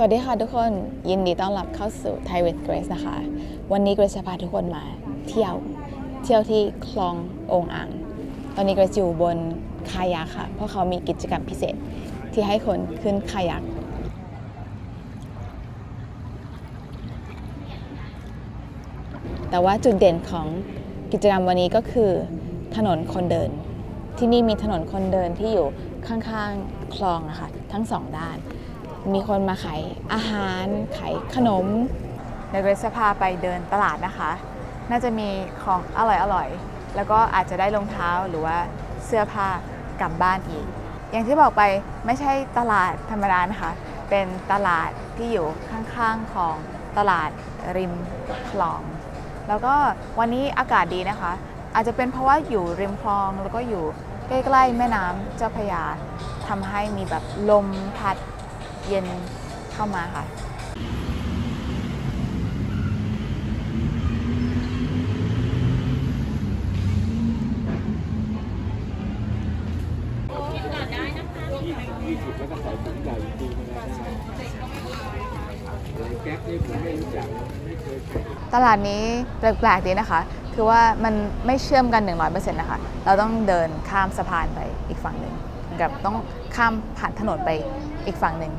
วัสดีค่ะทุกคนยินดีต้อนรับเข้าสู่ Thai with Grace นะคะวันนี้ Grace จะพาทุกคนมาเที่ยวที่คลององอ่างตอนนี้ Grace อยู่บนคายักค่ะเพราะเขามีกิจกรรมพิเศษที่ให้คนขึ้นคายักแต่ว่าจุดเด่นของกิจกรรมวันนี้ก็คือถนนคนเดินที่นี่มีถนนคนเดินที่อยู่ข้างๆคลองนะคะทั้งสองด้านมีคนมาขายอาหารขายขนมเดี๋ยวเกรซจะพาไปเดินตลาดนะคะน่าจะมีของอร่อยแล้วก็อาจจะได้รองเท้าหรือว่าเสื้อผ้ากลับบ้านอีกอย่างที่บอกไปไม่ใช่ตลาดธรรมดานะคะเป็นตลาดที่อยู่ข้างๆของตลาดริมคลองแล้วก็วันนี้อากาศดีนะคะอาจจะเป็นเพราะว่าอยู่ริมคลองแล้วก็อยู่ใกล้ๆแม่น้ำเจ้าพระยาทำให้มีแบบลมพัดเย็นเข้ามาค่ะตลาดนี้แปลกๆดีนะคะคือว่ามันไม่เชื่อมกัน 100% นะคะเราต้องเดินข้ามสะพานไปอีกฝั่งหนึ่งกับต้องข้ามผ่านถนนไปอีกฝั่งหนึ่ง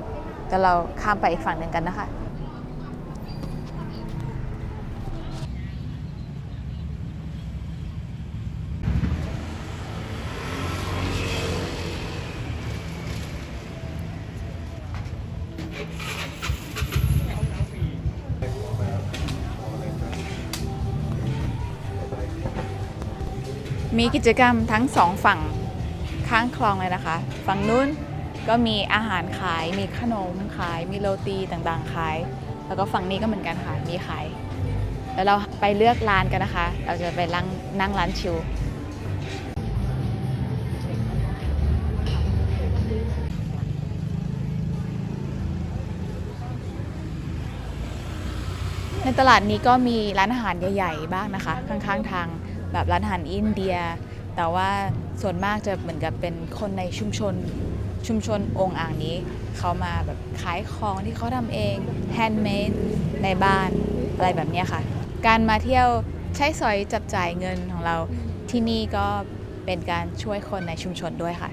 แต่เราข้ามไปอีกฝั่งหนึ่งกันนะคะมีกิจกรรมทั้งสองฝั่งข้างคลองเลยนะคะฝั่งนู้นก็มีอาหารขายมีขนมขายมีโรตีต่างๆขายแล้วก็ฝั่งนี้ก็เหมือนกันค่ะมีขายแล้วเราไปเลือกร้านกันนะคะเราจะไปนั่งร้านชิลในตลาดนี้ก็มีร้านอาหารใหญ่ๆบ้างนะคะข้างๆทางแบบร้านอาหารอินเดียแต่ว่าส่วนมากจะเหมือนกับเป็นคนในชุมชนองอ่างนี้เขามาแบบขายของที่เขาทำเองแฮนด์เมดในบ้านอะไรแบบนี้ค่ะการมาเที่ยวใช้สอยจับจ่ายเงินของเราที่นี่ก็เป็นการช่วยคนในชุมชนด้วยค่ะ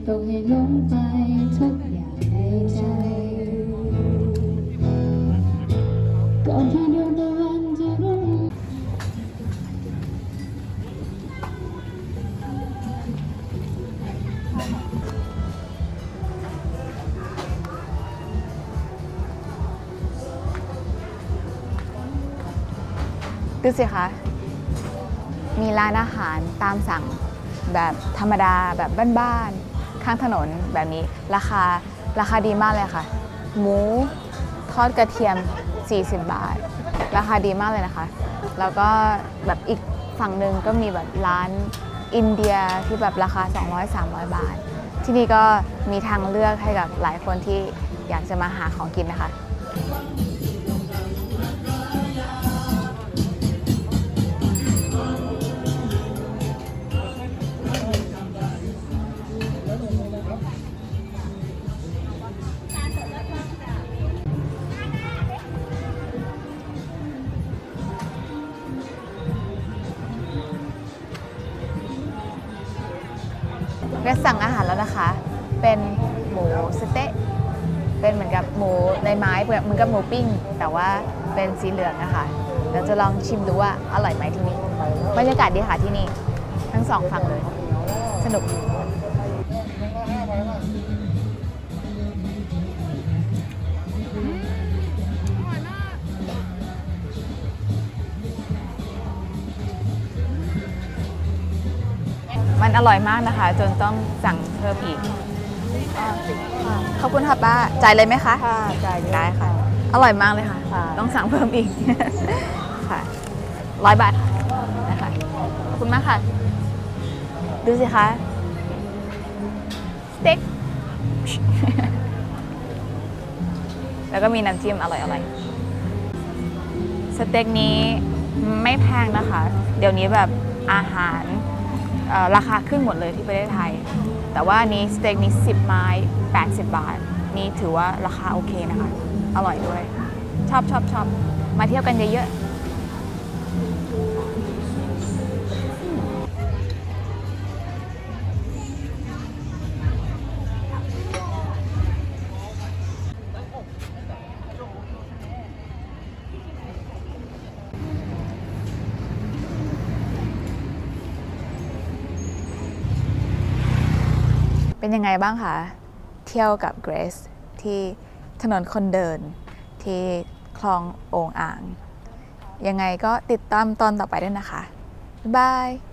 ตกให้ลงไปทุกอย่างในใจก่อนที่ดวงตะวันจะรุ่งดูสิคะมีร้านอาหารตามสั่งแบบธรรมดาแบบบ้านๆข้างถนนแบบนี้ราคาดีมากเลยค่ะหมูทอดกระเทียม40 บาทราคาดีมากเลยนะคะแล้วก็แบบอีกฝั่งหนึ่งก็มีแบบร้านอินเดียที่แบบราคา200-300 บาทที่นี่ก็มีทางเลือกให้กับหลายคนที่อยากจะมาหาของกินนะคะได้สั่งอาหารแล้วนะคะเป็นหมูสเต๊ะเป็นเหมือนกับหมูในไม้เหมือนกับหมูปิ้งแต่ว่าเป็นสีเหลืองนะคะเดี๋ยวจะลองชิมดูว่าอร่อยไหมที่นี่บรรยากาศดีค่ะที่นี่ทั้งสองฝั่งเลยสนุก อ มันอร่อยมากนะคะ จนต้องสั่งเพิ่มอีกขอบคุณค่ะป้าจ่ายเลยไหมคะ ค่ะจ่ายเยอะ ได้ค่ะ อร่อยมากเลยค่ะ ค่ะ ต้องสั่งเพิ่มอีก ค่ะ100 บาทนะคะขอบคุณมากค่ะ ดูสิคะสเต็ก แล้วก็มีน้ำจิ้มอร่อยๆ สเต็กนี้ไม่แพงนะคะ เดี๋ยวนี้แบบอาหารราคาขึ้นหมดเลยที่ประเทศไทย แต่ว่านี้สเต็กนี้10 ไม้ 80 บาท นี่ถือว่าราคาโอเคนะคะ อร่อยด้วย ชอบ มาเที่ยวกันเยอะๆ เป็นยังไงบ้างคะ เที่ยวกับเกรซที่ถนนคนเดินที่คลองโองอ่าง ยังไงก็ติดตามตอนต่อไปด้วยนะคะ บ๊ายบาย